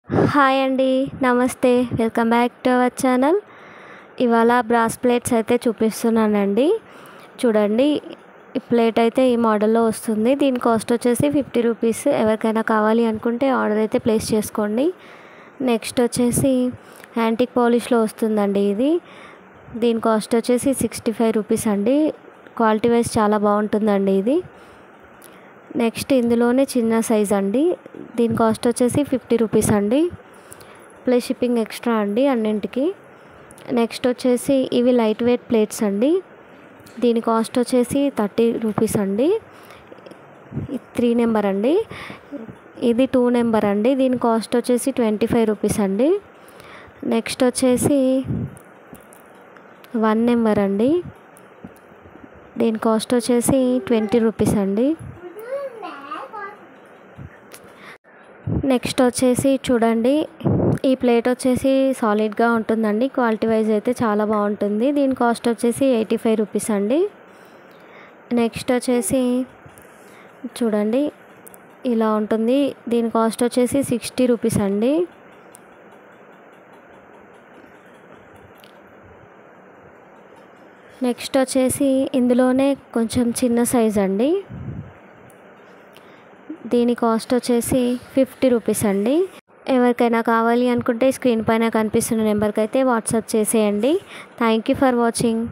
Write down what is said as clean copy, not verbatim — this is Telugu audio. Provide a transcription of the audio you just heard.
హాయ్ అండి, నమస్తే. Welcome back to our channel. ఇవాళ బ్రాస్ ప్లేట్స్ అయితే చూపిస్తున్నానండి. చూడండి, ఈ ప్లేట్ అయితే ఈ మోడల్లో వస్తుంది. దీని కాస్ట్ వచ్చేసి 50 రూపీస్. ఎవరికైనా కావాలి అనుకుంటే ఆర్డర్ అయితే ప్లేస్ చేసుకోండి. నెక్స్ట్ వచ్చేసి యాంటిక్ పాలిష్లో వస్తుందండి ఇది. దీని కాస్ట్ వచ్చేసి 65 రూపీస్ అండి. క్వాలిటీ వైజ్ చాలా బాగుంటుందండి ఇది. నెక్స్ట్ ఇందులోనే చిన్న సైజ్ అండి. దీని కాస్ట్ వచ్చేసి 50 రూపీస్ అండి, ప్లస్ షిప్పింగ్ ఎక్స్ట్రా అండి అన్నింటికి. నెక్స్ట్ వచ్చేసి ఇవి లైట్ వెయిట్ ప్లేట్స్ అండి. దీని కాస్ట్ వచ్చేసి 30 రూపీస్ అండి. 3 నెంబర్ అండి. ఇది 2 నెంబర్ అండి. దీని కాస్ట్ వచ్చేసి 25 రూపీస్ అండి. నెక్స్ట్ వచ్చేసి 1 నెంబర్ అండి. దీని కాస్ట్ వచ్చేసి 20 రూపీస్ అండి. నెక్స్ట్ వచ్చేసి చూడండి, ఈ ప్లేట్ వచ్చేసి సాలిడ్గా ఉంటుందండి. క్వాలిటీ వైజ్ అయితే చాలా బాగుంటుంది. దీని కాస్ట్ వచ్చేసి 85 రూపీస్ అండి. నెక్స్ట్ వచ్చేసి చూడండి, ఇలా ఉంటుంది. దీని కాస్ట్ వచ్చేసి 60 రూపీస్ అండి. నెక్స్ట్ వచ్చేసి ఇందులోనే కొంచెం చిన్న సైజ్ అండి. దీని కాస్ట్ వచ్చేసి 50 రూపీస్ అండి. ఎవరికైనా కావాలి అనుకుంటే స్క్రీన్ పైన కనిపిస్తున్న నెంబర్కి అయితే వాట్సాప్ చేసేయండి. Thank you for watching.